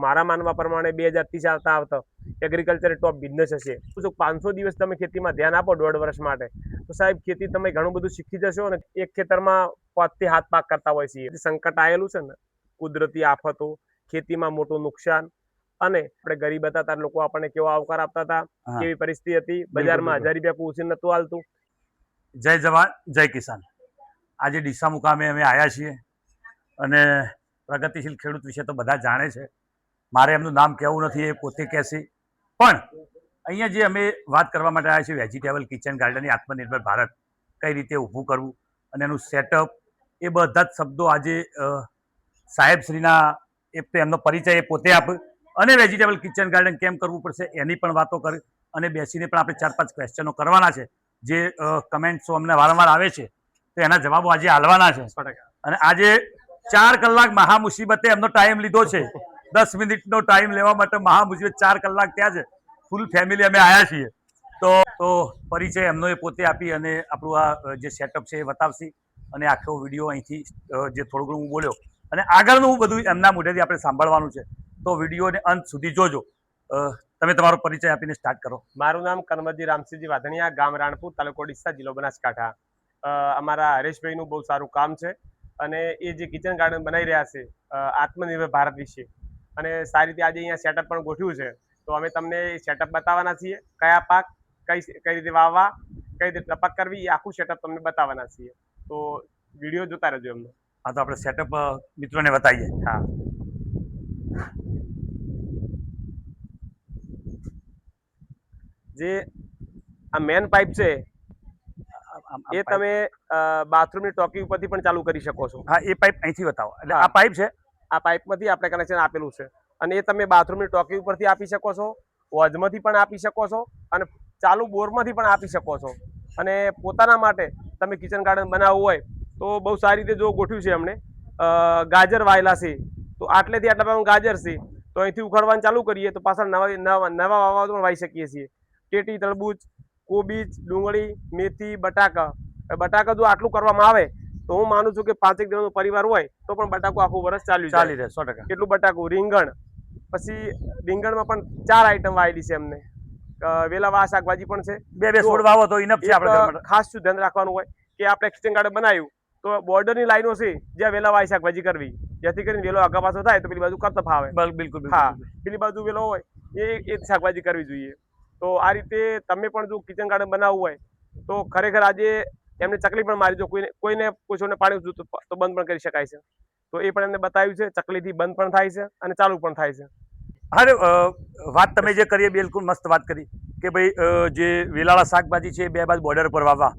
મારા માનવા પ્રમાણે 2030 આવતા એગ્રીકલ્ચર ટોપ બિઝનેસ હશે. 500 દિવસ તમે ખેતીમાં ધ્યાન આપો 1.5 વર્ષ માટે, તો સાહેબ ખેતી તમે ઘણું બધું શીખી જશો. અને એક ખેતરમાં 5 થી 7 પાક કરતા હોય છે. સંકટ આવેલું છે ને, કુદરતી આફતો, ખેતીમાં મોટું નુકસાન, અને આપણે ગરીબ હતા ત્યારે લોકો આપણને કેવો આવકાર આપતા હતા, કેવી પરિસ્થિતિ હતી, બજારમાં 1000 રૂપિયા કુસી નતું હાલતું. જય જવાન જય કિસાન. આજે ડીસા મુકામે અમે આવ્યા છીએ અને પ્રગતિશીલ ખેડૂત વિશે તો બધા જાણે છે, મારે એમનું નામ કહેવું નથી, એ પોતે કહેશે. પણ અહીંયા જે અમે વાત કરવા માટે આવ્યા છીએ, વેજીટેબલ કિચન ગાર્ડનની આત્મનિર્ભર ભારત કઈ રીતે ઊભું કરવું અને એનું સેટઅપ, એ બધા જ શબ્દો આજે સાહેબશ્રીના એમનો પરિચય એ પોતે આપે અને વેજીટેબલ કિચન ગાર્ડન કેમ કરવું પડશે એની પણ વાતો કરી અને બેસીને પણ આપણે 4-5 ક્વેશ્ચનો કરવાના છે. જે કમેન્ટ્સો અમને વારંવાર આવે છે તો એના જવાબો આજે હાલવાના છે. અને આજે 4 કલાક મહા મુસીબતે એમનો ટાઈમ લીધો છે. 10 મિનિટનો ટાઈમ લેવા માટે મહા મુસીબત 4 કલાક ત્યાં છે. ફૂલ ફેમિલી અમે આવ્યા છીએ. તો પરિચય એમનો એ પોતે આપી અને આપણું આ જે સેટઅપ છે એ બતાવશે. અને આખો વિડીયો અહીંથી જે થોડું ઘણું હું બોલ્યો અને આગળનું બધું એમના મોઢેથી આપણે સાંભળવાનું છે. તો વિડીયોને અંત સુધી જોજો. તમે તમારો પરિચય આપીને સ્ટાર્ટ કરો. મારું નામ કનમજી રામસિંહજી વાધણિયા, ગામ રાણપુર, તાલુકો ડીસા, જિલ્લો બનાસકાંઠા. અમારા હરેશભાઈનું બહુ સારું કામ છે અને એ જે કિચન ગાર્ડન બનાવી રહ્યા છે આત્મનિર્ભર ભારત વિશે, અને સારી રીતે આજે અહીંયા સેટઅપ પણ ગોઠવ્યું છે. તો અમે તમને સેટઅપ બતાવવાના છીએ, કયા પાક કઈ રીતે વાવવા, કઈ રીતે ટપક કરવી, એ આખું સેટઅપ તમને બતાવવાના છીએ. તો વિડીયો જોતા રહેજો એમનો. હા, તો આપણે સેટઅપ મિત્રોને બતાવીએ. હા, જે આ મેન પાઇપ છે એ તમે બાથરૂમની ટોકી ઉપરથી પણ ચાલુ કરી શકો છો. હા, એ પાઇપ અહીંથી બતાવો. એટલે આ પાઇપ છે, આ પાઇપમાંથી આપણે કનેક્શન આપેલું છે અને એ તમે બાથરૂમની ટોકી ઉપરથી આપી શકો છો, વોજમાંથી પણ આપી શકો છો અને ચાલુ બોરમાંથી પણ આપી શકો છો. અને પોતાના માટે તમે કિચન ગાર્ડન બનાવવું હોય તો બહુ સારી રીતે જો ગોઠવ્યું છે એમણે. ગાજર વાયેલા છે તો આટલેથી આટલા ગાજર છે તો અહીંથી ઉખાડવાનું ચાલુ કરીએ તો પાછળ નવા વાવવા પણ વાવી શકીએ છીએ. ટેટી, તરબૂચ, કોબીજ, ડુંગળી, મેથી, બટાકા જો આટલું કરવામાં આવે તો હું માનું છું કે 5 જણાનો પરિવાર હોય તો પણ બટાકું આખું વર્ષ ચાલી રહે. 100%. એટલું બટાકું. રીંગણ, પછી રીંગણમાં પણ 4 આઈટમ વાવેલી છે એમને. વેલાવા શાકભાજી પણ છે. બે છોડ વાવો તો ઇનફ છે. આપણે ખાસ શું ધ્યાન રાખવાનું હોય કે આપણે કિચન ગાર્ડન બનાવ્યું તો બોર્ડરની લાઈનો છે જ્યાં વેલાવાળી શાકભાજી કરવી, જેથી કરીને વેલો આગા પાછો થાય તો પેલી બાજુ કરતફ આવે. બિલકુલ. હા, પેલી બાજુ વેલો હોય એ શાકભાજી કરવી જોઈએ. તો આ રીતે તમે પણ જો કિચન ગાર્ડન બનાવવું હોય તો ખરેખર આજે એમને ચકલી પણ મારી, જો કોઈને પૂછોને પાણી તો બંધ પણ કરી શકાય છે. તો એ પણ એમને બતાવ્યું છે. ચકલીથી બંધ પણ થાય છે અને ચાલુ પણ થાય છે. અરે વાત તમે જે કરી બિલકુલ મસ્ત વાત કરી કે ભાઈ જે વેલાળા શાકભાજી છે 2 બાજુ બોર્ડર પર વાવવા,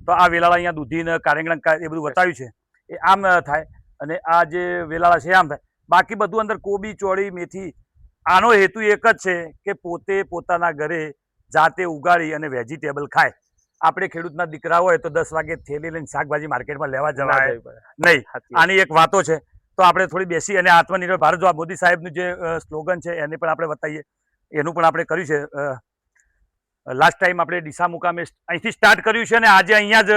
તો આ વેલાળા અહીંયા દૂધી ને કારેંગણા એ બધું બતાવ્યું છે એ આમ થાય અને આ જે વેલાળા છે આમ થાય. બાકી બધું અંદર કોબી, ચોળી, મેથી, આનો હેતુ એક જ છે કે પોતે પોતાના ઘરે જાતે ઉગાડી અને વેજીટેબલ ખાય. આપણે ખેડૂતના દીકરા હોય તો 10 વાગે થેલી લઈને શાકભાજી માર્કેટમાં લેવા જવાય નહીં. આની એક વાતો છે. તો આપણે થોડી બેસી અને આત્મનિર્ભર ભારત, જો આ મોદી સાહેબનું જે સ્લોગન છે એને પણ આપણે બતાવીએ. એનું પણ આપણે કર્યું છે. લાસ્ટ ટાઈમ આપણે ડીસા મુકામે અહીંથી સ્ટાર્ટ કર્યું છે અને આજે અહીંયા જ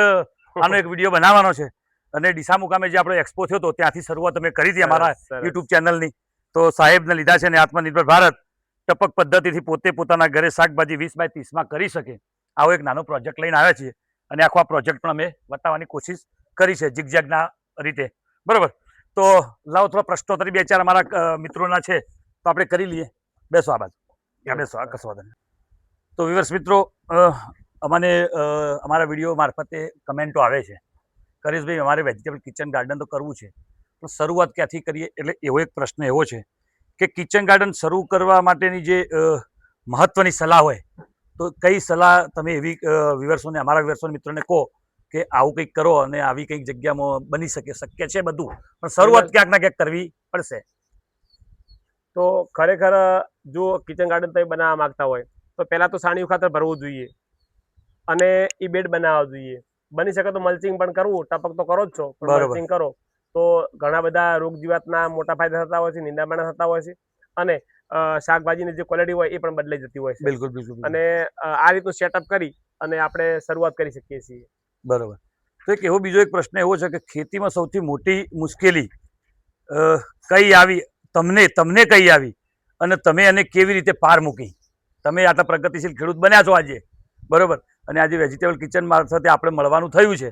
આનો એક વિડીયો બનાવવાનો છે. અને ડીસા મુકામે જે આપણો એક્સપો થયો હતો ત્યાંથી શરૂઆત અમે કરી હતી અમારા યુટ્યુબ ચેનલની. તો સાહેબને લીધા છે અને આત્મનિર્ભર ભારત ટપક પદ્ધતિથી પોતે પોતાના ઘરે શાકભાજી 20 બાય 30માં કરી શકે, આવો એક નાનો પ્રોજેક્ટ લઈને આવ્યા છીએ. અને આખો આ પ્રોજેક્ટ પણ અમે બતાવવાની કોશિશ કરી છે ઝિગઝેગના રીતે. બરોબર. તો લાવો થોડા પ્રશ્નોત્તરી 2-4 અમારા મિત્રોના છે તો આપણે કરી લઈએ. બેસો આ બાજુ. ત્યાં બેસો. આ કશો વાંધો નહીં. તો વિવર્સ મિત્રો, અમને અમારા વિડીયો મારફતે કમેન્ટો આવે છે, કરેશભાઈ અમારે વેજીટેબલ કિચન ગાર્ડન તો કરવું છે, તો શરૂઆત ક્યાંથી કરીએ? એટલે એવો એક પ્રશ્ન એવો છે કે કિચન ગાર્ડન શરૂ કરવા માટેની જે મહત્વની સલાહ હોય તો કઈ સલાહ તમે એવી વિવર્સોને, અમારા વિવર્સોને મિત્રોને કહો કે આવું કંઈક કરો અને આવી કંઈક જગ્યામાં બની શકે? શક્ય છે બધું, પણ શરૂઆત ક્યાંક ના ક્યાંક કરવી પડશે. તો ખરેખર જો કિચન ગાર્ડન તમે બનાવવા માંગતા હોય તો પહેલા તો છાણિયું ખાતર ભરવું જોઈએ અને એ બેડ બનાવવા જોઈએ. બની શકે તો મલ્ચિંગ પણ કરવું. ટપક તો કરો જ છો, પણ મલ્ચિંગ કરો તો ઘણા બધા રોગ જીવાતના મોટા ફાયદા થતા હોય છે, નિંદામણ થતા હોય છે અને શાકભાજીની જે ક્વોલિટી હોય એ પણ બદલાઈ જતી હોય છે. બિલકુલ. અને આ રીતનું સેટઅપ કરી અને આપણે શરૂઆત કરી શકીએ છીએ. બરોબર. તો એક એવો બીજો એક પ્રશ્ન એવો છે કે ખેતીમાં સૌથી મોટી મુશ્કેલી કઈ આવી તમને કઈ આવી અને તમે એને કેવી રીતે પાર મૂકી. તમે આટલા પ્રગતિશીલ ખેડૂત બન્યા છો આજે, બરોબર. અને આજે વેજીટેબલ કિચન મારફતે આપણે મળવાનું થયું છે.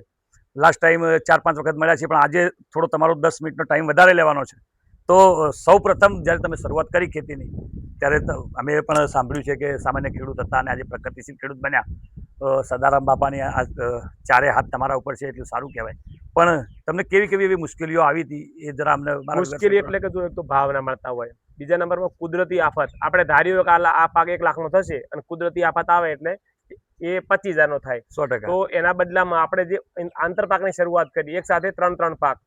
લાસ્ટ ટાઈમ 4-5 વખત મળ્યા છે, પણ આજે થોડો તમારો 10 મિનિટનો ટાઈમ વધારે લેવાનો છે. તો સૌ પ્રથમ જ્યારે તમે શરૂઆત કરી ખેતીની, ત્યારે અમે પણ સાંભળ્યું છે કે સામાન્ય ખેડૂત હતા અને આજે પ્રગતિશીલ ખેડૂત બન્યા. સદારામ બાપાની આ ચારે હાથ તમારા ઉપર છે એટલું સારું કહેવાય. પણ તમને કેવી કેવી એવી મુશ્કેલીઓ આવી હતી એ જરા અમને મુશ્કેલી એટલે કે જો એક તો ભાવ ના મળતા હોય, બીજા નંબરમાં કુદરતી આફત. આપણે ધાર્યું કે આ પાક 1 લાખનો થશે અને કુદરતી આફત આવે એટલે એ 25,000 નો થાય. 100%. તો એના બદલામાં આપણે જે આંતરપાકની શરૂઆત કરી, એક સાથે 3 પાક.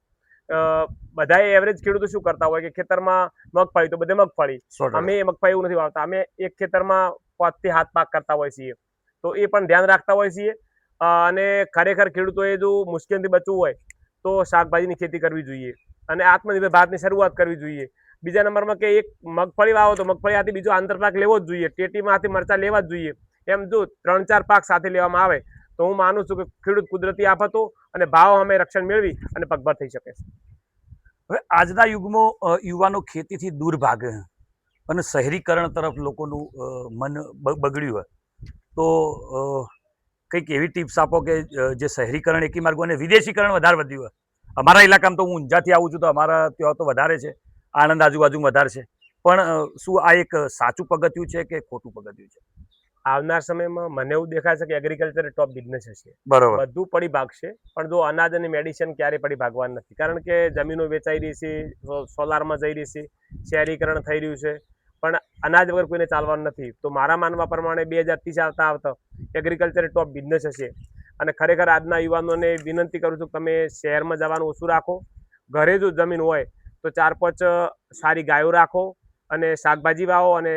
બધા એવરેજ ખેડૂતો શું કરતા હોય કે ખેતરમાં મગફળી તો બધે મગફળી. 100%. અમે મગફળી એવું નથી વાવતા, અમે એક ખેતરમાં 5 થી 7 પાક કરતા હોય છીએ. તો એ પણ ધ્યાન રાખતા હોય છીએ. અને ખરેખર ખેડૂતોએ જો મુશ્કેલીથી બચવું હોય તો શાકભાજીની ખેતી કરવી જોઈએ અને આત્મનિર્ભર ભારતની શરૂઆત કરવી જોઈએ. બીજા નંબરમાં કે એક મગફળી વાવો તો મગફળી હાથી બીજો આંતરપાક લેવો જ જોઈએ, ટેટીમાં હાથી મરચા લેવા જ જોઈએ. એમ જો 3-4 પાક સાથે લેવામાં આવે તો હું માનું છું કે ખેડૂત કુદરતી આફતો અને ભાવ અમે રક્ષણ મેળવી અને પગભર થઈ શકે છે. હવે આજના યુગમાં યુવાનો ખેતીથી દૂર ભાગે અને શહેરીકરણ તરફ લોકોનું મન બગડ્યું હોય, તો કંઈક એવી ટિપ્સ આપો કે જે શહેરીકરણ એકી માર્ગો અને વિદેશીકરણ વધારે વધ્યું હોય. અમારા ઇલાકામાં તો હું ઊંઝાથી આવું છું, તો અમારા ત્યાં તો વધારે છે, આણંદ આજુબાજુ વધારે છે. પણ શું આ એક સાચું પગથિયું છે કે ખોટું પગથિયું છે? આવનાર સમયમાં મને એવું દેખાય છે કે એગ્રીકલ્ચર ટોપ બિઝનેસ હશે. બરોબર. બધું પડી ભાગશે, પણ જો અનાજ અને મેડિસિન ક્યારે પડી ભાગવાનું નથી. કારણ કે જમીનો વેચાઈ રહી છે, સોલારમાં જઈ રહી છે, શહેરીકરણ થઈ રહ્યું છે, પણ અનાજ વગર કોઈને ચાલવાનું નથી. તો મારા માનવા પ્રમાણે 2030 આવતા એગ્રીકલ્ચર ટોપ બિઝનેસ હશે. અને ખરેખર આજના યુવાનોને વિનંતી કરું છું કે તમે શહેરમાં જવાનું ઓછું રાખો. ઘરે જો જમીન હોય તો 4-5 સારી ગાયો રાખો અને શાકભાજી વાવો અને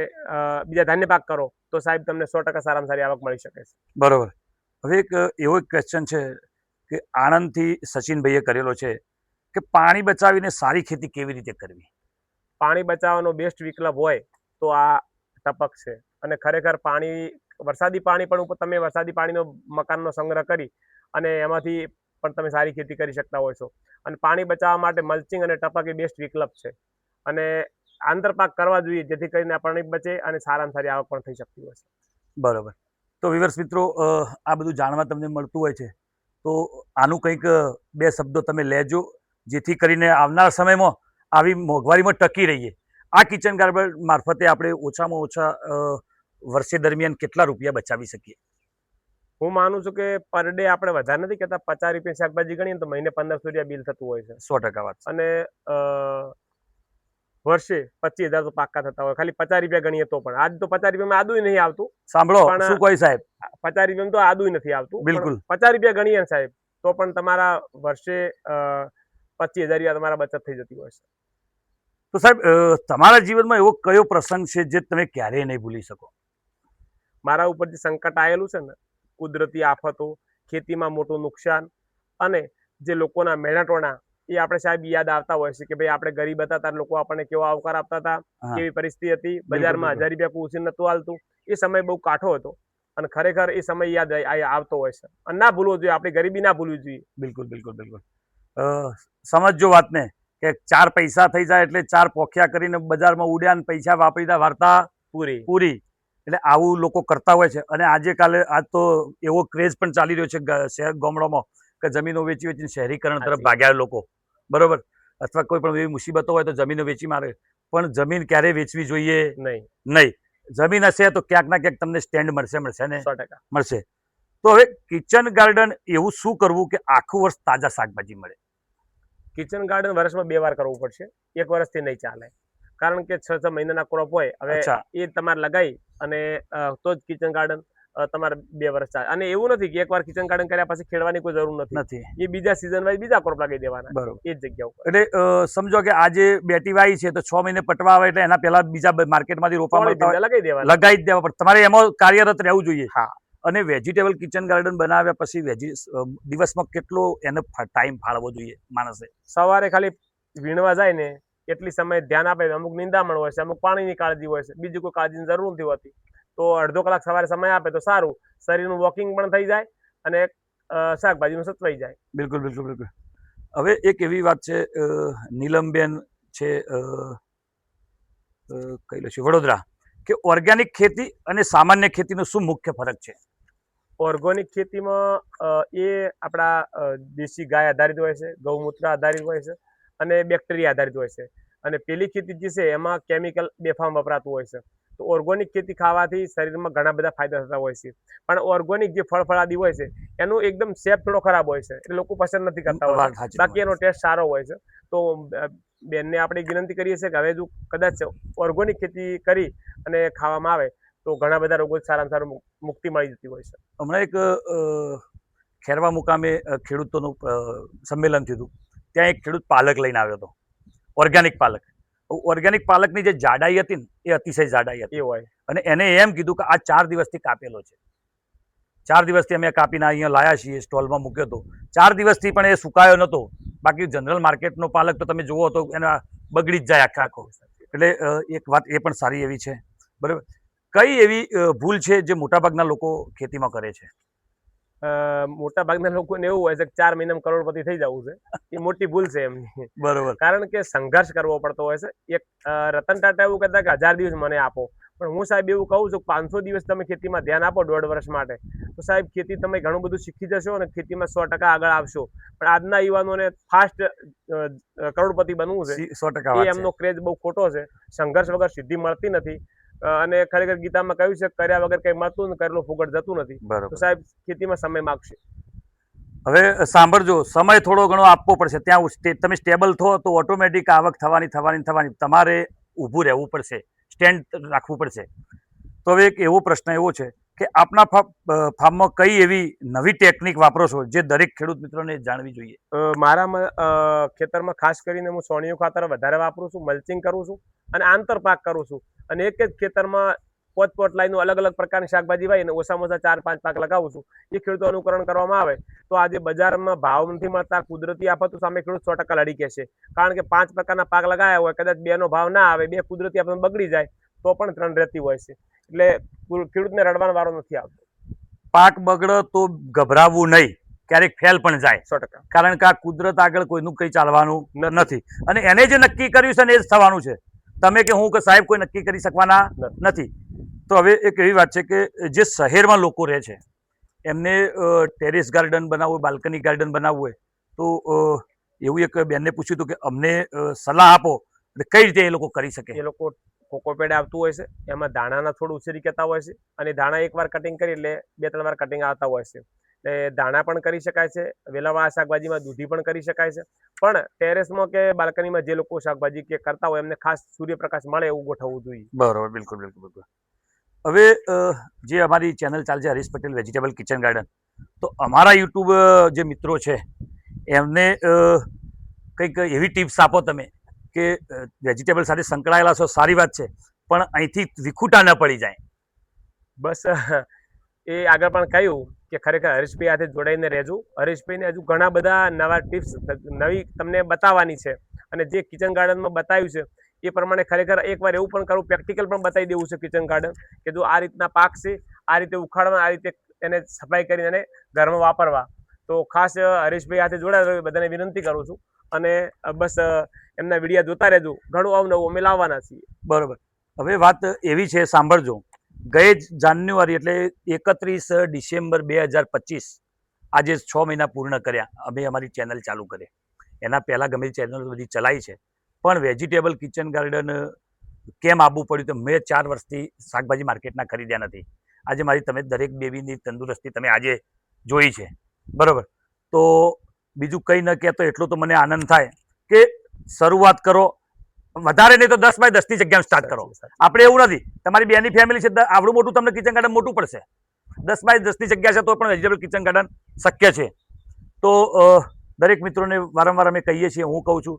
બીજા ધાન્ય પાક કરો, તો સાહેબ તમને 100% સારામાં સારી આવક મળી શકે છે. બરોબર. હવે એક એવો એક ક્વેશ્ચન છે કે આણંદથી સચિનભાઈએ કરેલો છે કે પાણી બચાવીને સારી ખેતી કેવી રીતે કરવી? પાણી બચાવવાનો બેસ્ટ વિકલ્પ હોય તો આ ટપક છે. અને ખરેખર વરસાદી પાણી પણ તમે વરસાદી પાણીનો મકાનનો સંગ્રહ કરી અને એમાંથી પણ તમે સારી ખેતી કરી શકતા હોય છો. અને પાણી બચાવવા માટે મલ્ચિંગ અને ટપક એ બેસ્ટ વિકલ્પ છે. અને આંતરપાક કરવા જોઈએ, જેથી કરીને પાણી બચે અને સારામાં સારી આવક પણ થઈ શકતી હોય છે. બરોબર. તો વિવર્સ મિત્રો, આ બધું જાણવા તમને મળતું હોય છે, તો આનું કંઈક 2 શબ્દો તમે લેજો, જેથી કરીને આવનાર સમયમાં આવી મોંઘવારીમાં ટકી રહીએ. આ કિચન ગાર્ડન મારફતે આપણે ઓછામાં ઓછા વર્ષે દરમિયાન કેટલા રૂપિયા બચાવી શકીએ? હું માનું છું કે પર ડે આપણે વધારે નથી કહેતા, 50 રૂપિયા શાકભાજી ગણીએ તો મહિને 1500 બિલ થતું હોય છે. 100% વાત છે. અને વર્ષે 25,000 તો પાક્કા થતા હોય. ખાલી 50 રૂપિયા ગણીએ તો પણ. આજ તો 50 રૂપિયામાં આદુય નહીં આવતું. સાંભળો પણ શું કોઈ સાહેબ, 50 રૂપિયામાં તો આદુય નથી આવતું. બિલકુલ. 50 રૂપિયા ગણીએ સાહેબ તો પણ તમારા વર્ષે 25,000 રૂપિયા તમારા બચત થઈ જતી હોય છે. તો સાહેબ, તમારા જીવનમાં એવો કયો પ્રસંગ છે જે તમે ક્યારેય નહીં ભૂલી શકો? મારા ઉપર જે સંકટ આવેલું છે ને, કુદરતી આફતો, ખેતીમાં મોટું નુકસાન અને જે લોકોના મહેનતોના, એ આપણે સાહેબ યાદ આવતા હોય છે કે ભાઈ આપણે ગરીબ હતા ત્યારે લોકો આપણને કેવો આવકાર આપતા હતા, કેવી પરિસ્થિતિ હતી, બજારમાં 1000 રૂપિયા કુસી નતું હાલતું. એ સમય બહુ કાઠો હતો અને ખરેખર એ સમય યાદ આવતો હોય છે. અને ના ભૂલવો જોઈએ, આપણી ગરીબી ના ભૂલવી જોઈએ. બિલકુલ બિલકુલ બિલકુલ. સમજજો વાતને કે 4 પૈસા થઈ જાય એટલે 4 પોખ્યા કરીને બજારમાં ઉડ્યા ને પૈસા વાપરી દા, વાર્તા પૂરી. એટલે આવું લોકો કરતા હોય છે. અને આજ તો એવો ક્રેઝ પણ ચાલી રહ્યો છે શહેર ગામડામાં કે જમીનો વેચીને શહેરીકરણ તરફ ભાગ્યા લોકો, બરોબર. અથવા કોઈ પણ એવી મુસીબતો હોય તો જમીનો વેચી મારે. પણ જમીન ક્યારેય વેચવી જોઈએ નહીં. જમીન હશે તો ક્યાંક ના ક્યાંક તમને સ્ટેન્ડ મળશે ને 100%. મળશે. તો હવે કિચન ગાર્ડન એવું શું કરવું કે આખું વર્ષ તાજા શાકભાજી મળે? કિચન ગાર્ડન વર્ષમાં 2 વાર કરવું પડશે. 1 વર્ષથી નહીં ચાલે. કારણ કે 6 મહિનાના ક્રોપ હોય. હવે એ તમારે લગાવી અને તો જ કિચન ગાર્ડન તમારે 2 વર્ષ ચાલે. અને એવું નથી કે 1 વાર કિચન ગાર્ડન કર્યા પછી ખેડવાની કોઈ જરૂર નથી. એ બીજા સિઝન વાઇઝ બીજા ક્રોપ લગાવી દેવાના. બરોબર. એ જ જગ્યા ઉપર. એટલે સમજો કે આજે બેટી વાવી છે તો 6 મહિને પટવા આવે એટલે એના પહેલા બીજા માર્કેટમાંથી રોપા મળતા લગાવી દેવાના. લગાવી જ દેવા. પણ તમારે એમાં કાર્યરત રહેવું જોઈએ. હા. અને વેજીટેબલ કિચન ગાર્ડન બનાવ્યા પછી દિવસમાં કેટલો એને ટાઈમ ફાળવવો જોઈએ માણસે? સવારે ખાલી વીણવા જાય ને એટલી સમય ધ્યાન આપે. અમુક નિંદામણ હોય છે, અમુક પાણીની કાળજી હોય છે, બીજી કોઈ કાળજીની જરૂર નથી હોતી. તો અડધો કલાક સવારે સમય આપે તો સારું. શરીરનું વોકિંગ પણ થઈ જાય અને શાકભાજીનું સચવાઈ જાય. બિલકુલ બિલકુલ બિલકુલ. હવે એક એવી વાત છે, નીલમબેન છે, કહી લઈશું વડોદરા, કે ઓર્ગેનિક ખેતી અને સામાન્ય ખેતીનો શું મુખ્ય ફરક છે? ઓર્ગેનિક ખેતીમાં એ આપણા દેશી ગાય આધારિત હોય છે, ગૌમૂત્ર આધારિત હોય છે અને બેક્ટેરિયા આધારિત હોય છે. અને પેલી ખેતી જે છે એમાં કેમિકલ બેફામ વપરાતું હોય છે. તો ઓર્ગેનિક ખેતી ખાવાથી શરીરમાં ઘણા બધા ફાયદા થતા હોય છે. પણ ઓર્ગેનિક જે ફળફળાદી હોય છે એનું એકદમ શેપ થોડો ખરાબ હોય છે, એટલે લોકો પસંદ નથી કરતા હોય. બાકી એનો ટેસ્ટ સારો હોય છે. તો બેનને આપણે વિનંતી કરીએ છીએ કે હવે જો કદાચ ઓર્ગેનિક ખેતી કરી અને ખાવામાં આવે તો ઘણા બધા રોગો સારામાં સારું મુક્તિ મળી જતી હોય છે. હમણાં એક ખેરવા મુકામે ખેડૂતોનું સંમેલન થયું હતું. ત્યાં એક ખેડૂત પાલક લઈને આવ્યો હતો, ઓર્ગેનિક પાલક. ઓર્ગેનિક પાલકની જે જાડાઈ હતી ને એ અતિશય જાડાઈ હતી. એ હોય અને એને એમ કીધું કે આ 4 દિવસથી કાપેલો છે. 4 દિવસથી અમે કાપીને અહીંયા લાયા છીએ, સ્ટોલમાં મૂક્યો હતો. 4 દિવસથી પણ એ સુકાયો નહોતો. બાકી જનરલ માર્કેટનો પાલક તો તમે જુઓ તો એના બગડી જ જાય આખો. એટલે એક વાત એ પણ સારી એવી છે. બરાબર. કઈ એવી ભૂલ છે જે મોટાભાગના લોકો ખેતીમાં કરે છે? મોટા ભાગના લોકોને એવું હોય છે કે 4 મહિનામાં કરોડપતિ થઈ જવું છે. એ મોટી ભૂલ છે એમની. બરોબર. કારણ કે સંઘર્ષ કરવો પડતો હોય છે. એક રતન ટાટા એવું કહેતા કે 1000 દિવસ મને આપો, પણ હું સાહેબ એવું કહું છું 500 દિવસ તમે ખેતીમાં ધ્યાન આપો 1.5 વર્ષ માટે, તો સાહેબ ખેતી તમે ઘણું બધું શીખી જશો અને ખેતીમાં 100% આગળ આવશો. પણ આજના યુવાનોને ફાસ્ટ કરોડપતિ બનવું છે, 100% એ એમનો ક્રેઝ બહુ ખોટો છે. સંઘર્ષ વગર સિદ્ધિ મળતી નથી. અને ખરેખર ગીતામાં કહ્યું છે કર્યા વગર કઈ મળતું ને કરેલું ફુગટ જતું નથી. તો સાહેબ ખેતીમાં સમય માગશે. હવે સાંભળજો, સમય થોડો ઘણો આપવો પડશે. ત્યાં તમે સ્ટેબલ થો તો ઓટોમેટિક આવક થવાની. તમારે ઊભું રહેવું પડશે, સ્ટેન્ડ રાખવું પડશે. તો હવે એક એવો પ્રશ્ન એવો છે કે આપના ફાર્મમાં કઈ એવી નવી ટેકનિક વાપરો છો જે દરેક ખેડૂત મિત્રોને જાણવી જોઈએ? મારા ખેતરમાં ખાસ કરીને હું સોણિયું ખાતર વધારે વાપરું છું, મલ્ચિંગ કરું છું અને આંતરપાક કરું છું. અને એક જ ખેતરમાં પોત લાઈનનું અલગ અલગ પ્રકારની શાકભાજી વાવીને ઓછામાં ઓછા 4-5 પાક લગાવું છું. એ ખેડૂતો અનુકરણ કરવામાં આવે તો આજે બજારમાં ભાવ નથી મળતા, કુદરતી આફતો સામે ખેડૂત 100% લડી કહેશે. કારણ કે 5 પ્રકારના પાક લગાવ્યા હોય, કદાચ 2 નો ભાવ ના આવે, 2 કુદરતી આફત બગડી જાય તો પણ 3 રહેતી હોય છે. એટલે ખેડૂતને રડવાનો વારો નથી આવતો. પાક બગડે તો ગભરાવવું નહીં, ક્યારેક ફેલ પણ જાય. 100%. કારણ કે આ કુદરત આગળ કોઈનું કંઈ ચાલવાનું નથી. અને એને જે નક્કી કર્યું છે ને એ જ થવાનું છે. તમે કે હું કે સાહેબ કોઈ નક્કી કરી શકવાના નથી. તો હવે એક એવી વાત છે કે જે શહેરમાં લોકો રહે છે એમને ટેરેસ ગાર્ડન બનાવવું હોય, બાલ્કની ગાર્ડન બનાવવું હોય, તો એવું એક બેનને પૂછ્યું હતું કે અમને સલાહ આપો કઈ રીતે એ લોકો કરી શકે. એ લોકો કોકોપેડ આવતું હોય છે, એમાં દાણાના થોડું ઉછેરી કહેતા હોય છે. અને દાણા એકવાર કટિંગ કરી એટલે 2-3 વાર કટિંગ આવતા હોય છે. એટલે દાણા પણ કરી શકાય છે. વેલાવાળા શાકભાજીમાં દૂધી પણ કરી શકાય છે. પણ ટેરેસમાં કે બાલ્કનીમાં જે લોકો શાકભાજી કે કરતા હોય એમને ખાસ સૂર્યપ્રકાશ મળે એવું ગોઠવવું જોઈએ. બરોબર, બિલકુલ. હવે જે અમારી ચેનલ ચાલે છે Harish Patel vegetable kitchen garden, તો અમારા યુટ્યુબ જે મિત્રો છે એમને કંઈક એવી ટિપ્સ આપો તમે કે વેજીટેબલ સાથે સંકળાયેલા છો, સારી વાત છે, પણ અહીંથી વિખૂટા ન પડી જાય. બસ એ આગળ પણ કહ્યું કે ખરેખર હરીશભાઈ સાથે જોડાઈને રહેજો. હરીશભાઈને હજુ ઘણા બધા નવા ટિપ્સ નવી તમને બતાવવાની છે. અને જે કિચન ગાર્ડનમાં બતાવ્યું છે એ પ્રમાણે ખરેખર એકવાર એવું પણ કરવું, પ્રેક્ટિકલ પણ બતાવી દેવું છે કિચન ગાર્ડન, કે જો આ રીતના પાક છે, આ રીતે ઉખાડવા, આ રીતે એને સફાઈ કરીને એને ઘરમાં વાપરવા. તો ખાસ હરીશભાઈ સાથે જોડાયેલો બધાને વિનંતી કરું છું. અને બસ એમના વિડીયો જોતા રહેજો, ઘણું અવનવું અમે લાવવાના છીએ. બરોબર. હવે વાત એવી છે, સાંભળજો, ગઈ જાન્યુઆરી એટલે 31 ડિસેમ્બર 2025 આજે 6 મહિના પૂર્ણ કર્યા અમે અમારી ચેનલ ચાલુ કરી. એના પહેલાં ગમે ચેનલ બધી ચલાવી છે, પણ વેજીટેબલ કિચન ગાર્ડન કેમ આવવું પડ્યું તો મેં 4 વર્ષથી શાકભાજી માર્કેટના ખરીદ્યા નથી. આજે મારી તમે દરેક બેબીની તંદુરસ્તી તમે આજે જોઈ છે. બરાબર. તો બીજું કંઈ ન કહેતો એટલો તો મને આનંદ થાય કે શરૂઆત કરો, વધારે નહીં તો 10 બાય 10ની જગ્યાએ સ્ટાર્ટ કરો. આપણે એવું નથી, તમારી બેની ફેમિલી છે, આવડું મોટું તમને કિચન ગાર્ડન મોટું પડશે, 10 બાય 10ની જગ્યા છે તો પણ વેજીટેબલ કિચન ગાર્ડન શક્ય છે. તો દરેક મિત્રોને વારંવાર અમે કહીએ છીએ, હું કહું છું,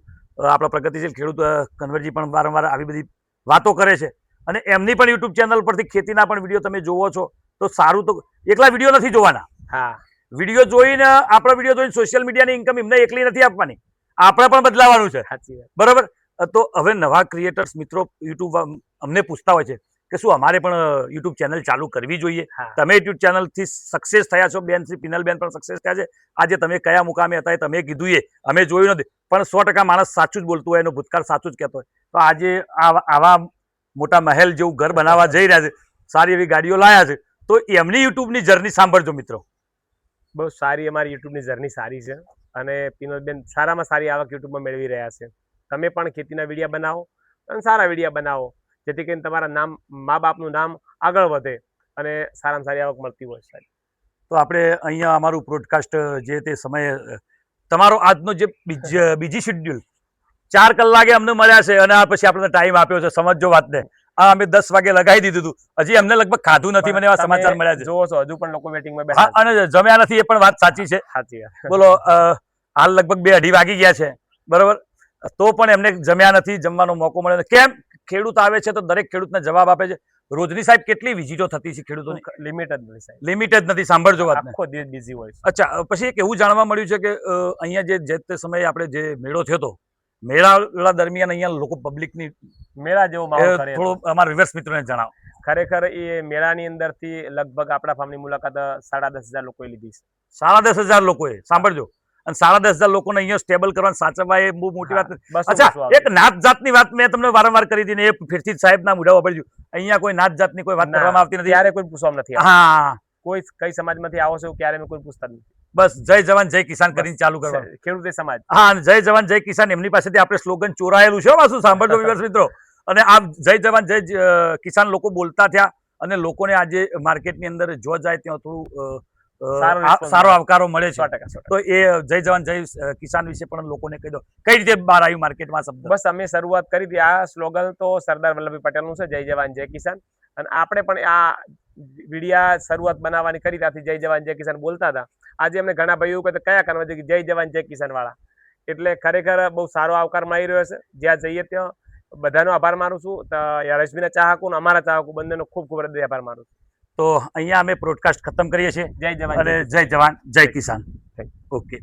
આપણા પ્રગતિશીલ ખેડૂત કન્વરજી પણ વારંવાર આવી બધી વાતો કરે છે. અને એમની પણ યુટ્યુબ ચેનલ પરથી ખેતીના પણ વિડીયો તમે જોવો છો તો સારું. તો એકલા વિડીયો નથી જોવાના. હા, વિડીયો જોઈને, આપણા વિડીયો જોઈને સોશિયલ મીડિયાની ઇન્કમ એમને એકલી નથી આપવાની, આપણે પણ બદલાવાનું છે. સાચી વાત. બરાબર. તો હવે નવા ક્રિએટર્સ મિત્રો યુટ્યુબ અમને પૂછતા હોય છે કે શું અમારે પણ યુટ્યુબ ચેનલ ચાલુ કરવી જોઈએ. તમે યુટ્યુબ ચેનલથી સક્સેસ થયા છો, બેન શ્રી પિનલબેન પણ સક્સેસ થયા છે. આજે તમે કયા મુકામે હતા એ તમે કીધું, એ અમે જોયું નથી, પણ 100% માણસ સાચું જ બોલતું હોય, એનો ભૂતકાળ સાચું જ કહેતો હોય. તો આજે આવા મોટા મહેલ જેવું ઘર બનાવવા જઈ રહ્યા છે, સારી એવી ગાડીઓ લાયા છે, તો એમની યુટ્યુબની જર્ની સાંભળજો મિત્રો. બહુ સારી અમારી યુટ્યુબની જર્ની સારી છે અને પિનલબેન સારામાં સારી આવક યુટ્યુબમાં મેળવી રહ્યા છે. તમે પણ ખેતીના વિડીયા બનાવો અને સારા વિડીયા બનાવો, જેથી કરીને તમારા નામ, મા બાપનું નામ આગળ વધે અને સારામાં સારી આવક મળતી હોય સાહેબ. તો આપણે અહીંયા અમારું બ્રોડકાસ્ટ જે તે સમયે તમારો આજનો જે બીજી શેડ્યુલ 4 કલાકે અમને મળ્યા છે અને આ પછી આપણને ટાઈમ આપ્યો છે, સમજો વાતને. આ અમે 10 વાગે લગાવી દીધું હતું, હજી અમને લગભગ ખાધું નથી, મને એવા સમાચાર મળ્યા છે. જોવો છો હજુ પણ લોકો વેટિંગમાં હા, બેઠા અને જમ્યા નથી, એ પણ વાત સાચી છે. સાચી વાત. બોલો, હાલ લગભગ 2-2:30 વાગી ગયા છે, બરોબર, તો પણ એમને જમ્યા નથી, જમવાનો મોકો મળ્યો નથી. કેમ? ખેડૂત આવે છે તો દરેક ખેડૂતને જવાબ આપે છે. રોજની સાહેબ કેટલી વિઝિટો થતી છે ખેડૂતોની? લિમિટ જ નથી સાહેબ, લિમિટ જ નથી. સાંભળજો વાત. આખો દિવસ બિઝી હોય છે. અચ્છા, પછી એક એવું જાણવા મળ્યું છે કે અહીંયા જે તે સમયે આપણે જે મેળો થયો હતો, મેળા દરમિયાન અહીંયા લોકો પબ્લિકની મેળા જેવો માહોલ કરે થોડું અમારા રિવર્સ મિત્રોને જણાવો. ખરેખર એ મેળાની અંદરથી લગભગ આપણા ફાર્મની મુલાકાત 10,500 લોકોએ લીધી છે. 10,500 લોકોએ, સાંભળજો, અને 10,500 લોકોને અહીંયા સ્ટેબલ કરવાનું સાચવવા એ બહુ મોટી વાત. અચ્છા, એક નાત જાતની વાત મેં તમને વારંવાર કરી હતી ને એ ફરીથી સાહેબના મોઢા ઉપર પડ્યું. અહીંયા કોઈ નાત જાતની કોઈ વાત કરવામાં આવતી નથી, ત્યારે કોઈ પૂછવામાં નથી. હા, કોઈ કઈ સમાજમાંથી આવો છો ક્યારે મેં કોઈ પૂછતા નથી. બસ જય જવાન જય કિસાન કરીને ચાલુ કરવાનું. ખેડૂત સમાજ. હા, અને જય જવાન જય કિસાન એમની પાસેથી આપણે સ્લોગન ચોરાયેલું છે. શું સાંભળજો વિવર્સ મિત્રો, અને આ જય જવાન જય કિસાન લોકો બોલતા થયા અને લોકોને આજે માર્કેટની અંદર જો જાય ત્યાં થોડું સારો આવકારો મળે છે. 100%. તો એ જય જવાન જય કિસાન વિશે પણ લોકોને કહી દો, કઈ રીતે બહાર આવ્યું માર્કેટમાં શબ્દ? બસ અમે શરૂઆત કરી હતી. આ સ્લોગન તો સરદાર વલ્લભભાઈ પટેલનું છે, જય જવાન જય કિસાન. અને આપણે પણ આ વિડિયા શરૂઆત બનાવવાની કરી ત્યાંથી જય જવાન જય કિસાન બોલતા હતા. આજે અમને ઘણા ભાઈઓ કહે કયા કરવા જોઈએ જય જવાન જય કિસાન વાળા, એટલે ખરેખર બહુ સારો આવકાર મળી રહ્યો છે. જ્યાં જઈએ ત્યાં બધાનો આભાર માનું છું. રશ્મિના ચાહકો અને અમારા ચાહકો બંનેનો ખૂબ ખૂબ હૃદય આભાર માનું છું. તો અહીંયા અમે બ્રોડકાસ્ટ ખતમ કરીએ છીએ. જય જવાન અને જય જવાન જય કિસાન. ઓકે.